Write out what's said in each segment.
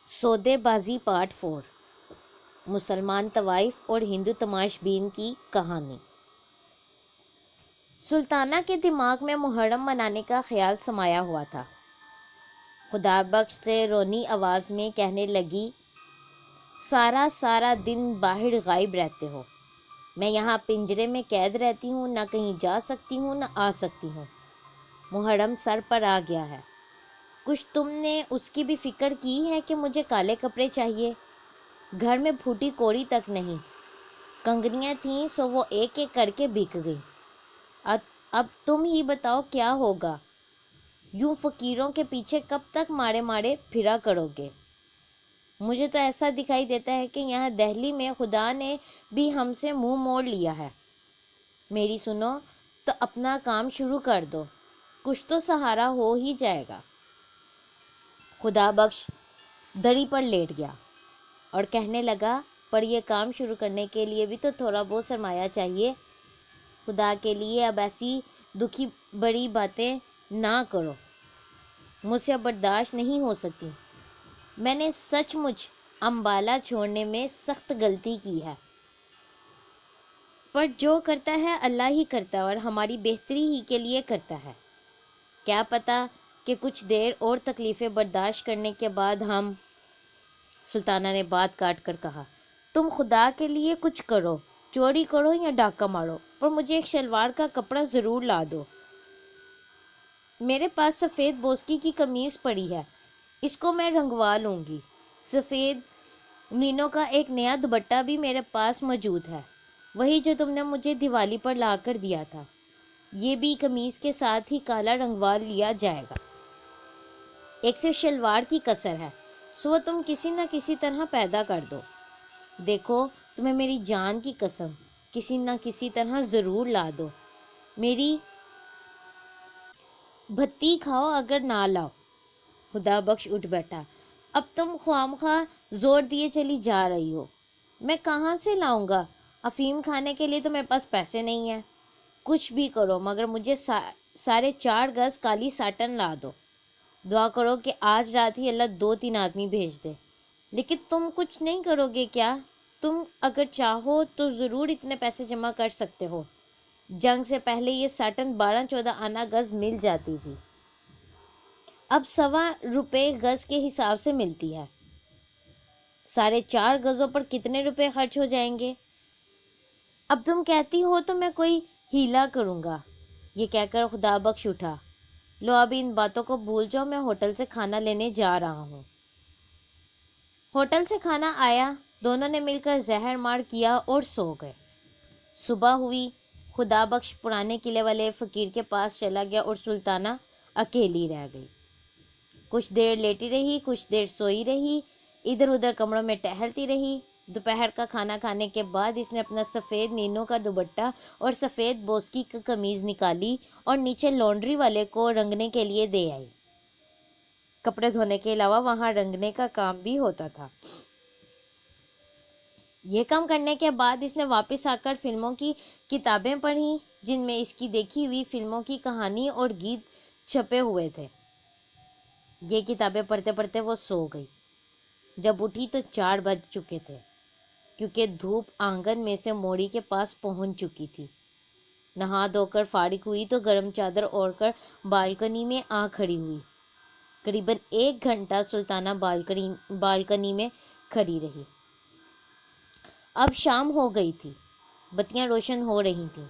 سودے بازی پارٹ 4 مسلمان طوائف اور ہندو تماش بین کی کہانی۔ سلطانہ کے دماغ میں محرم منانے کا خیال سمایا ہوا تھا۔ خدا بخش سے رونی آواز میں کہنے لگی، سارا دن باہر غائب رہتے ہو، میں یہاں پنجرے میں قید رہتی ہوں، نہ کہیں جا سکتی ہوں نہ آ سکتی ہوں۔ محرم سر پر آ گیا ہے، کچھ تم نے اس کی بھی فکر کی ہے کہ مجھے کالے کپڑے چاہیے؟ گھر میں پھوٹی کوڑی تک نہیں، کنگنیاں تھیں سو وہ ایک ایک کر کے بک گئیں۔ اب تم ہی بتاؤ کیا ہوگا؟ یوں فقیروں کے پیچھے کب تک مارے پھرا کرو گے؟ مجھے تو ایسا دکھائی دیتا ہے کہ یہاں دہلی میں خدا نے بھی ہم سے منہ موڑ لیا ہے۔ میری سنو تو اپنا کام شروع کر دو، کچھ تو سہارا ہو ہی جائے گا۔ خدا بخش دری پر لیٹ گیا اور کہنے لگا، پر یہ کام شروع کرنے کے لیے بھی تو تھوڑا بہت سرمایہ چاہیے۔ خدا کے لیے اب ایسی دکھی بڑی باتیں نہ کرو، مجھ سے برداشت نہیں ہو سکتی۔ میں نے سچ مچ امبالہ چھوڑنے میں سخت غلطی کی ہے، پر جو کرتا ہے اللہ ہی کرتا ہے اور ہماری بہتری ہی کے لیے کرتا ہے۔ کیا پتہ کہ کچھ دیر اور تکلیفیں برداشت کرنے کے بعد ہم… سلطانہ نے بات کاٹ کر کہا، تم خدا کے لیے کچھ کرو، چوری کرو یا ڈاکہ مارو، پر مجھے ایک شلوار کا کپڑا ضرور لا دو۔ میرے پاس سفید بوسکی کی قمیض پڑی ہے، اس کو میں رنگوا لوں گی۔ سفید مینوں کا ایک نیا دوپٹہ بھی میرے پاس موجود ہے، وہی جو تم نے مجھے دیوالی پر لا کر دیا تھا، یہ بھی قمیض کے ساتھ ہی کالا رنگوا لیا جائے گا۔ ایک صرف شلوار کی کسر ہے، سو وہ تم کسی نہ کسی طرح پیدا کر دو۔ دیکھو تمہیں میری جان کی قسم، کسی نہ کسی طرح ضرور لا دو۔ میری بھتی کھاؤ اگر نہ لاؤ۔ خدا بخش اٹھ بیٹھا، اب تم خواہ زور دیے چلی جا رہی ہو، میں کہاں سے لاؤں گا؟ افیم کھانے کے لیے تو میرے پاس پیسے نہیں ہیں۔ کچھ بھی کرو مگر مجھے 4.5 گز کالی ساٹن لا دو۔ دعا کرو کہ آج رات ہی اللہ 2-3 آدمی بھیج دے۔ لیکن تم کچھ نہیں کرو گے کیا؟ تم اگر چاہو تو ضرور اتنے پیسے جمع کر سکتے ہو۔ جنگ سے پہلے یہ ساٹن 12-14 آنا گز مل جاتی تھی، اب 1.25 روپے گز کے حساب سے ملتی ہے۔ 4.5 گزوں پر کتنے روپے خرچ ہو جائیں گے؟ اب تم کہتی ہو تو میں کوئی ہیلا کروں گا۔ یہ کہہ کر خدا بخش اٹھا، لو اب ان باتوں کو بھول جاؤ، میں ہوٹل سے کھانا لینے جا رہا ہوں۔ ہوٹل سے کھانا آیا، دونوں نے مل کر زہر مار کیا اور سو گئے۔ صبح ہوئی، خدا بخش پرانے قلعے والے فقیر کے پاس چلا گیا اور سلطانہ اکیلی رہ گئی۔ کچھ دیر لیٹی رہی، کچھ دیر سوئی رہی، ادھر ادھر کمروں میں ٹہلتی رہی۔ دوپہر کا کھانا کھانے کے بعد اس نے اپنا سفید مینوں کا دوپٹہ اور سفید بوسکی کی قمیض نکالی اور نیچے لانڈری والے کو رنگنے کے لیے دے آئی۔ کپڑے دھونے کے علاوہ وہاں رنگنے کا کام بھی ہوتا تھا۔ یہ کام کرنے کے بعد اس نے واپس آ کر فلموں کی کتابیں پڑھیں، جن میں اس کی دیکھی ہوئی فلموں کی کہانی اور گیت چھپے ہوئے تھے۔ یہ کتابیں پڑھتے پڑھتے وہ سو گئی۔ جب اٹھی تو 4 بج چکے تھے، کیونکہ دھوپ آنگن میں سے موڑی کے پاس پہنچ چکی تھی۔ نہا دھو کر فارغ ہوئی تو گرم چادر اوڑھ کر بالکنی میں آ کھڑی ہوئی۔ قریباً 1 گھنٹہ سلطانہ بالکنی میں کھڑی رہی۔ اب شام ہو گئی تھی، بتیاں روشن ہو رہی تھیں،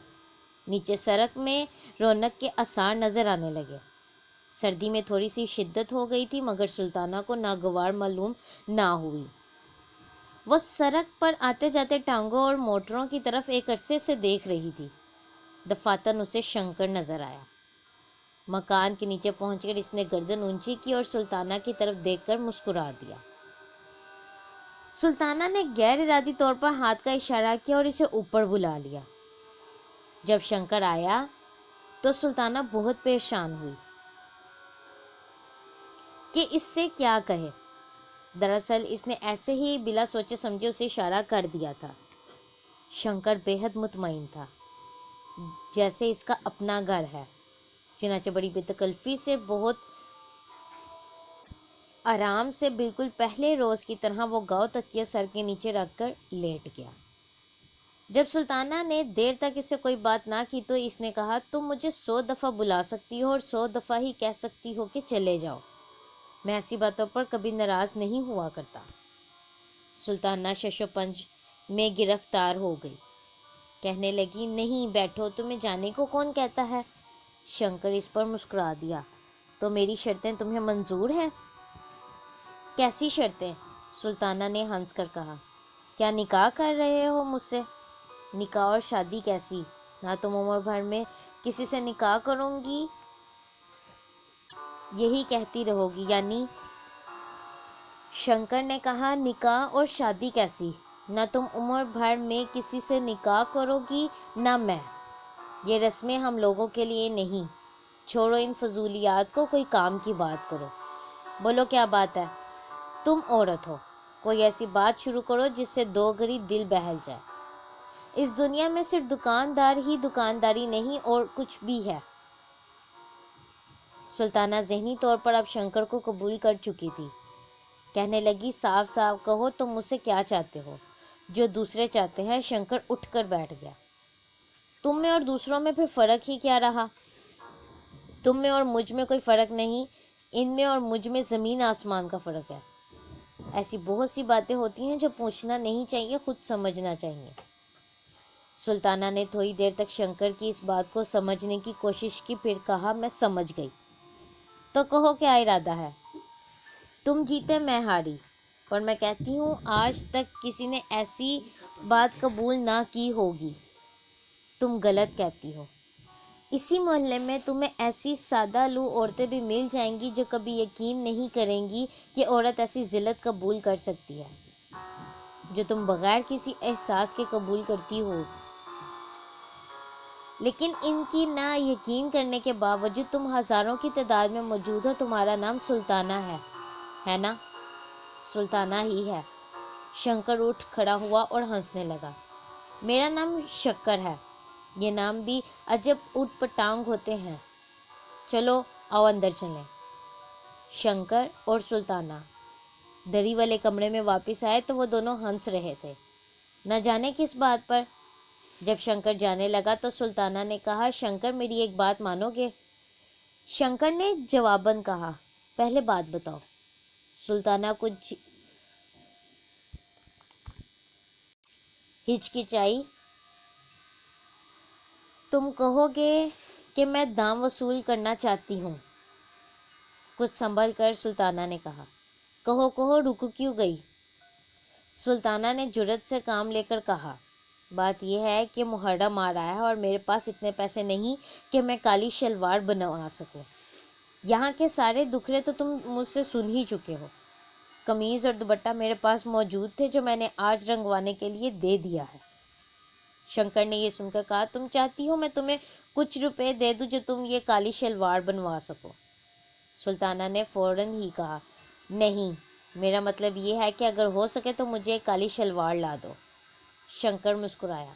نیچے سڑک میں رونق کے آثار نظر آنے لگے۔ سردی میں تھوڑی سی شدت ہو گئی تھی مگر سلطانہ کو ناگوار معلوم نہ ہوئی۔ وہ سڑک پر آتے جاتے ٹانگوں اور موٹروں کی طرف ایک عرصے سے دیکھ رہی تھی۔ دفعتاً اسے شنکر نظر آیا۔ مکان کے نیچے پہنچ کر اس نے گردن اونچی کی اور سلطانہ کی طرف دیکھ کر مسکرا دیا۔ سلطانہ نے غیر ارادی طور پر ہاتھ کا اشارہ کیا اور اسے اوپر بلا لیا۔ جب شنکر آیا تو سلطانہ بہت پریشان ہوئی کہ اس سے کیا کہے۔ دراصل اس نے ایسے ہی بلا سوچے سمجھے اسے اشارہ کر دیا تھا۔ شنکر بے حد مطمئن تھا، جیسے اس کا اپنا گھر ہے۔ چنانچہ بڑی بے تکلفی سے بہت آرام سے بالکل پہلے روز کی طرح وہ گاؤ تکیہ سر کے نیچے رکھ کر لیٹ گیا۔ جب سلطانہ نے دیر تک اس سے کوئی بات نہ کی تو اس نے کہا، تم مجھے 100 دفعہ بلا سکتی ہو اور 100 دفعہ ہی کہہ سکتی ہو کہ چلے جاؤ، میں ایسی باتوں پر کبھی ناراض نہیں ہوا کرتا۔ سلطانہ شش و پنج میں گرفتار ہو گئی، کہنے لگی، نہیں بیٹھو، تمہیں جانے کو کون کہتا ہے؟ شنکر اس پر مسکرا دیا، تو میری شرطیں تمہیں منظور ہیں؟ کیسی شرطیں؟ سلطانہ نے ہنس کر کہا، کیا نکاح کر رہے ہو مجھ سے؟ نکاح اور شادی کیسی؟ نہ تم عمر بھر میں کسی سے نکاح کروں گی، یہی کہتی رہو گی یعنی؟ شنکر نے کہا، نکاح اور شادی کیسی؟ نہ تم عمر بھر میں کسی سے نکاح کرو گی نہ میں، یہ رسمیں ہم لوگوں کے لیے نہیں، چھوڑو ان فضولیات کو، کوئی کام کی بات کرو، بولو کیا بات ہے؟ تم عورت ہو، کوئی ایسی بات شروع کرو جس سے دو گھڑی دل بہل جائے، اس دنیا میں صرف دکاندار ہی دکانداری نہیں اور کچھ بھی ہے۔ سلطانہ ذہنی طور پر اب شنکر کو قبول کر چکی تھی، کہنے لگی، صاف صاف کہو تم مجھ سے کیا چاہتے ہو؟ جو دوسرے چاہتے ہیں۔ شنکر اٹھ کر بیٹھ گیا، تم میں اور دوسروں میں پھر فرق ہی کیا رہا؟ تم میں اور مجھ میں کوئی فرق نہیں، ان میں اور مجھ میں زمین آسمان کا فرق ہے۔ ایسی بہت سی باتیں ہوتی ہیں جو پوچھنا نہیں چاہیے، خود سمجھنا چاہیے۔ سلطانہ نے تھوڑی دیر تک شنکر کی اس بات کو سمجھنے کی کوشش کی، پھر کہا، میں سمجھ گئی، تو کہو کیا ارادہ ہے؟ تم جیتے میں ہاری، پر میں کہتی ہوں آج تک کسی نے ایسی بات قبول نہ کی ہوگی، تم غلط کہتی ہو۔ اسی محلے میں تمہیں ایسی سادہ لو عورتیں بھی مل جائیں گی جو کبھی یقین نہیں کریں گی کہ عورت ایسی ذلت قبول کر سکتی ہے جو تم بغیر کسی احساس کے قبول کرتی ہو، لیکن ان کی نہ یقین کرنے کے باوجود تم ہزاروں کی تعداد میں موجود ہو۔ تمہارا نام سلطانہ ہے نا؟ سلطانہ ہی ہے۔ شنکر اٹھ کھڑا ہوا اور ہنسنے لگا، میرا نام شکر ہے، یہ نام بھی عجب اوٹ پٹانگ ہوتے ہیں، چلو آؤ اندر چلیں۔ شنکر اور سلطانہ دری والے کمرے میں واپس آئے تو وہ دونوں ہنس رہے تھے، نہ جانے کس بات پر۔ جب شنکر جانے لگا تو سلطانہ نے کہا، شنکر میری ایک بات مانو گے؟ شنکر نے جواباً کہا، پہلے بات بتاؤ۔ سلطانہ کچھ ہچکچائی، تم کہو گے کہ میں دام وصول کرنا چاہتی ہوں؟ کچھ سنبھل کر سلطانہ نے کہا، کہو کہو، رک کیوں گئی؟ سلطانہ نے جرأت سے کام لے کر کہا، بات یہ ہے کہ محرم آ رہا ہے اور میرے پاس اتنے پیسے نہیں کہ میں کالی شلوار بنوا سکوں، یہاں کے سارے دکھڑے تو تم مجھ سے سن ہی چکے ہو، قمیض اور دوپٹہ میرے پاس موجود تھے جو میں نے آج رنگوانے کے لیے دے دیا ہے۔ شنکر نے یہ سن کر کہا، تم چاہتی ہو میں تمہیں کچھ روپے دے دوں جو تم یہ کالی شلوار بنوا سکو؟ سلطانہ نے فوراً ہی کہا، نہیں، میرا مطلب یہ ہے کہ اگر ہو سکے تو مجھے ایک کالی شلوار لا دو۔ شنکر مسکرایا،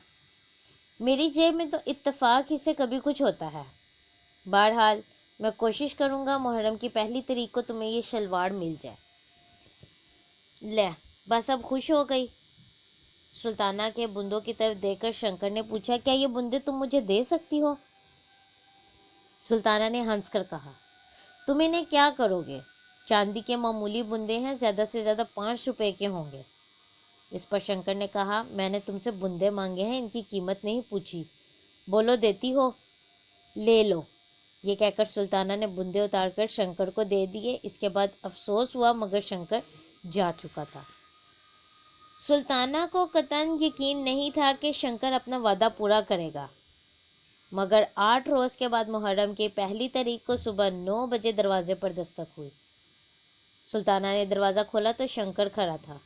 میری جیب میں تو اتفاق ہی سے کبھی کچھ ہوتا ہے، بہرحال میں کوشش کروں گا محرم کی پہلی تاریخ کو تمہیں یہ شلوار مل جائے۔ لے، بس اب خوش ہو گئی؟ سلطانہ کے بندوں کی طرف دیکھ کر شنکر نے پوچھا، کیا یہ بندے تم مجھے دے سکتی ہو؟ سلطانہ نے ہنس کر کہا، تم انہیں کیا کرو گے؟ چاندی کے معمولی بندے ہیں، زیادہ سے زیادہ 5 روپے کے ہوں گے۔ اس پر شنکر نے کہا، میں نے تم سے بندے مانگے ہیں، ان کی قیمت نہیں پوچھی، بولو دیتی ہو؟ لے لو۔ یہ کہہ کر سلطانہ نے بندے اتار کر شنکر کو دے دیے۔ اس کے بعد افسوس ہوا مگر شنکر جا چکا تھا۔ سلطانہ کو قطعاً یقین نہیں تھا کہ شنکر اپنا وعدہ پورا کرے گا، مگر 8 روز کے بعد محرم کی پہلی تاریخ کو صبح 9 بجے دروازے پر دستک ہوئی۔ سلطانہ نے دروازہ کھولا تو شنکر کھڑا تھا،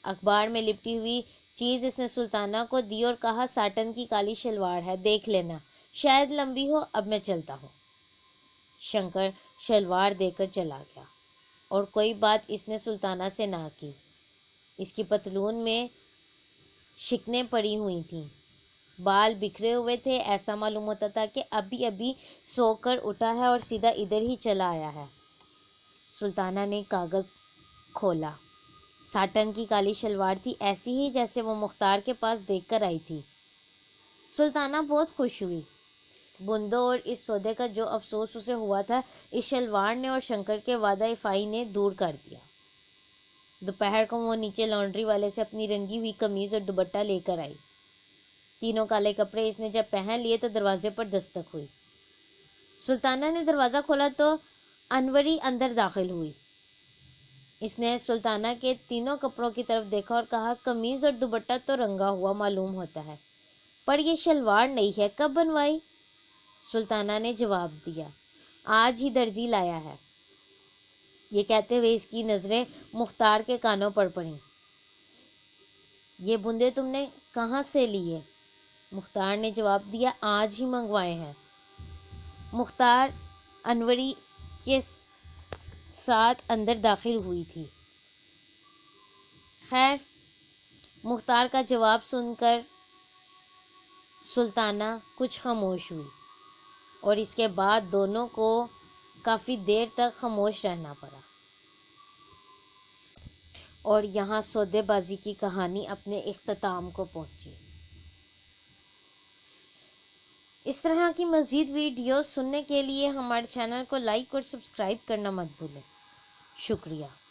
اخبار میں لپٹی ہوئی چیز اس نے سلطانہ کو دی اور کہا، ساٹن کی کالی شلوار ہے، دیکھ لینا، شاید لمبی ہو، اب میں چلتا ہوں۔ شنکر شلوار دے کر چلا گیا اور کوئی بات اس نے سلطانہ سے نہ کی۔ اس کی پتلون میں شکنیں پڑی ہوئی تھیں، بال بکھرے ہوئے تھے، ایسا معلوم ہوتا تھا کہ ابھی ابھی سو کر اٹھا ہے اور سیدھا ادھر ہی چلا آیا ہے۔ سلطانہ نے کاغذ کھولا۔ ساٹن کی کالی شلوار تھی، ایسی ہی جیسے وہ مختار کے پاس دیکھ کر آئی تھی۔ سلطانہ بہت خوش ہوئی۔ بندوں اور اس سودے کا جو افسوس اسے ہوا تھا، اس شلوار نے اور شنکر کے وعدہ افائی نے دور کر دیا۔ دوپہر کو وہ نیچے لانڈری والے سے اپنی رنگی ہوئی قمیض اور دوپٹہ لے کر آئی۔ تینوں کالے کپڑے اس نے جب پہن لیے تو دروازے پر دستک ہوئی۔ سلطانہ نے دروازہ کھولا تو انوری اندر داخل ہوئی۔ اس نے سلطانہ کے تینوں کپڑوں کی طرف دیکھا اور کہا، قمیض اور دوپٹہ تو رنگا ہوا معلوم ہوتا ہے، پر یہ شلوار نئی ہے، کب بنوائی؟ سلطانہ نے جواب دیا، آج ہی درزی لایا ہے۔ یہ کہتے ہوئے اس کی نظریں مختار کے کانوں پر پڑیں۔ یہ بندے تم نے کہاں سے لیے؟ مختار نے جواب دیا، آج ہی منگوائے ہیں۔ مختار انوری کے ساتھ اندر داخل ہوئی تھی۔ خیر، مختار کا جواب سن کر سلطانہ کچھ خاموش ہوئی اور اس کے بعد دونوں کو کافی دیر تک خاموش رہنا پڑا۔ اور یہاں سودے بازی کی کہانی اپنے اختتام کو پہنچی۔ اس طرح کی مزید ویڈیوز سننے کے لیے ہمارے چینل کو لائک اور سبسکرائب کرنا مت بھولیں۔ شکریہ۔